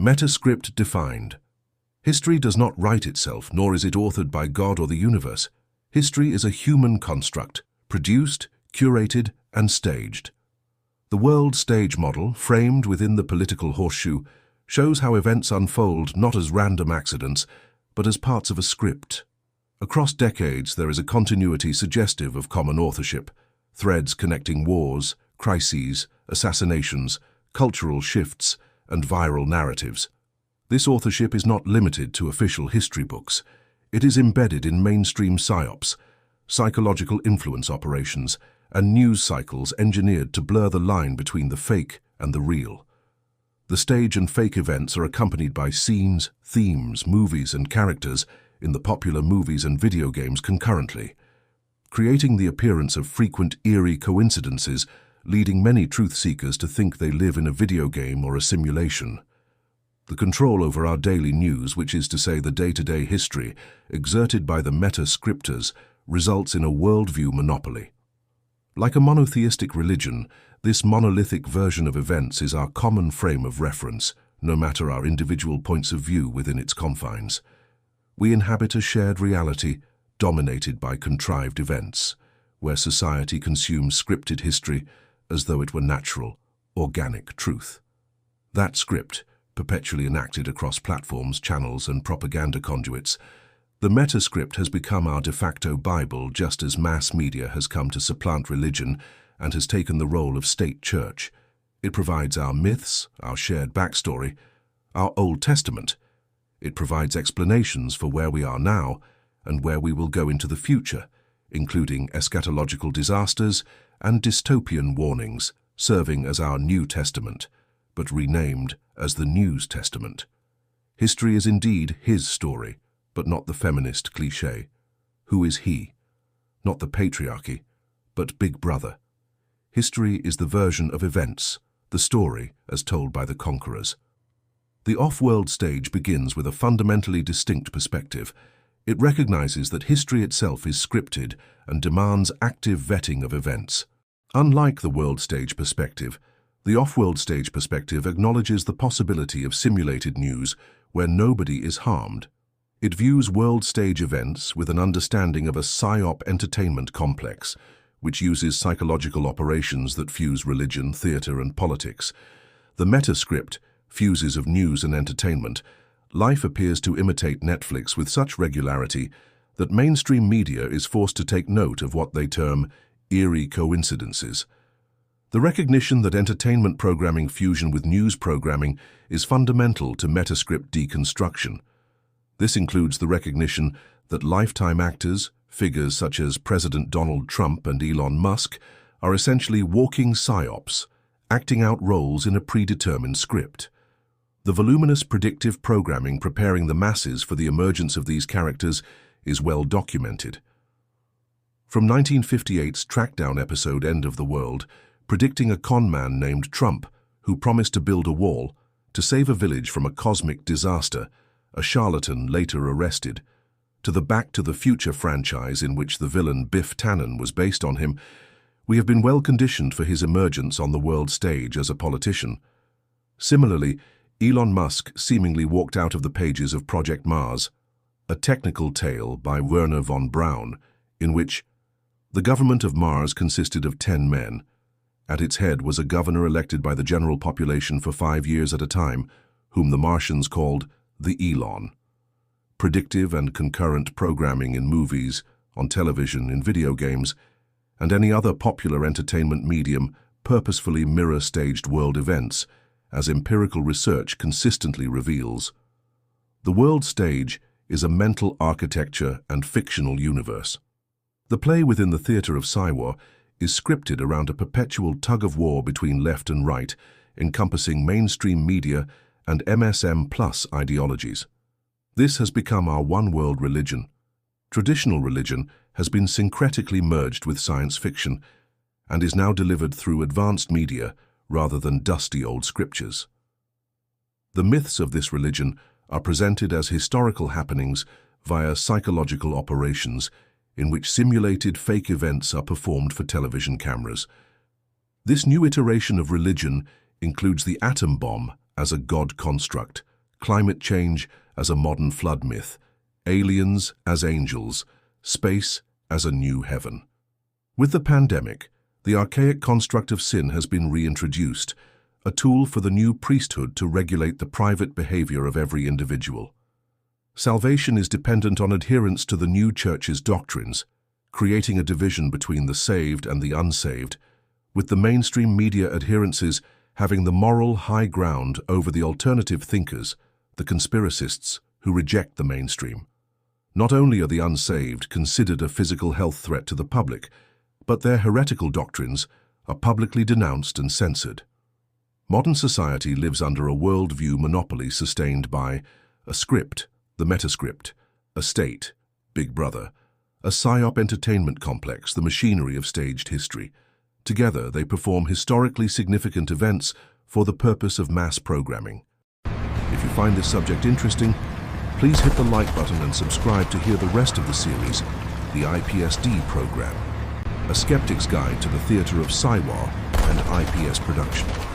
Metascript Defined. History does not write itself, nor is it authored by God or the universe. History is a human construct, produced, curated, and staged. The world stage model, framed within the political horseshoe, shows how events unfold not as random accidents, but as parts of a script. Across decades, there is a continuity suggestive of common authorship, threads connecting wars, crises, assassinations, cultural shifts, and viral narratives. This authorship is not limited to official history books. It is embedded in mainstream psyops, psychological influence operations, and news cycles engineered to blur the line between the fake and the real. The stage and fake events are accompanied by scenes, themes, movies, and characters in the popular movies and video games concurrently, creating the appearance of frequent eerie coincidences, leading many truth-seekers to think they live in a video game or a simulation. The control over our daily news, which is to say the day-to-day history, exerted by the meta-scripters, results in a worldview monopoly. Like a monotheistic religion, this monolithic version of events is our common frame of reference, no matter our individual points of view within its confines. We inhabit a shared reality dominated by contrived events, where society consumes scripted history as though it were natural, organic truth. That script, perpetually enacted across platforms, channels, and propaganda conduits, the Metascript has become our de facto Bible, just as mass media has come to supplant religion and has taken the role of state church. It provides our myths, our shared backstory, our Old Testament. It provides explanations for where we are now and where we will go into the future, including eschatological disasters and dystopian warnings, serving as our New Testament, but renamed as the News Testament. History is indeed his story, but not the feminist cliché. Who is he? Not the patriarchy, but Big Brother. History is the version of events, the story as told by the conquerors. The off-world stage begins with a fundamentally distinct perspective. It recognizes that history itself is scripted and demands active vetting of events. Unlike the world stage perspective, the off-world stage perspective acknowledges the possibility of simulated news where nobody is harmed. It views world stage events with an understanding of a psyop entertainment complex, which uses psychological operations that fuse religion, theater, and politics. The Metascript fuses of news and entertainment. Life appears to imitate Netflix with such regularity that mainstream media is forced to take note of what they term eerie coincidences. The recognition that entertainment programming fusion with news programming is fundamental to Metascript deconstruction. This includes the recognition that lifetime actors, figures such as President Donald Trump and Elon Musk, are essentially walking psyops, acting out roles in a predetermined script. The voluminous predictive programming preparing the masses for the emergence of these characters is well documented. From 1958's trackdown episode End of the World, predicting a con man named Trump who promised to build a wall to save a village from a cosmic disaster, a charlatan later arrested, to the Back to the Future franchise in which the villain Biff Tannen was based on him, we have been well conditioned for his emergence on the world stage as a politician. Similarly, Elon Musk seemingly walked out of the pages of Project Mars, a technical tale by Werner von Braun, in which the government of Mars consisted of 10 men. At its head was a governor elected by the general population for 5 years at a time, whom the Martians called the Elon. Predictive and concurrent programming in movies, on television, in video games, and any other popular entertainment medium purposefully mirror staged world events, as empirical research consistently reveals. The world stage is a mental architecture and fictional universe. The play within the theater of Psywar is scripted around a perpetual tug-of-war between left and right, encompassing mainstream media and MSM+ ideologies. This has become our one-world religion. Traditional religion has been syncretically merged with science fiction and is now delivered through advanced media rather than dusty old scriptures. The myths of this religion are presented as historical happenings via psychological operations in which simulated fake events are performed for television cameras. This new iteration of religion includes the atom bomb as a god construct, climate change as a modern flood myth, aliens as angels, space as a new heaven. With the pandemic, the archaic construct of sin has been reintroduced, a tool for the new priesthood to regulate the private behavior of every individual. Salvation is dependent on adherence to the new church's doctrines, creating a division between the saved and the unsaved, with the mainstream media adherences having the moral high ground over the alternative thinkers, the conspiracists, who reject the mainstream. Not only are the unsaved considered a physical health threat to the public, but their heretical doctrines are publicly denounced and censored. Modern society lives under a worldview monopoly sustained by a script, the Metascript, a state, Big Brother, a psyop entertainment complex, the machinery of staged history. Together, they perform historically significant events for the purpose of mass programming. If you find this subject interesting, please hit the like button and subscribe to hear the rest of the series, the IPSD program, a skeptic's guide to the theater of Psywar and IPS production.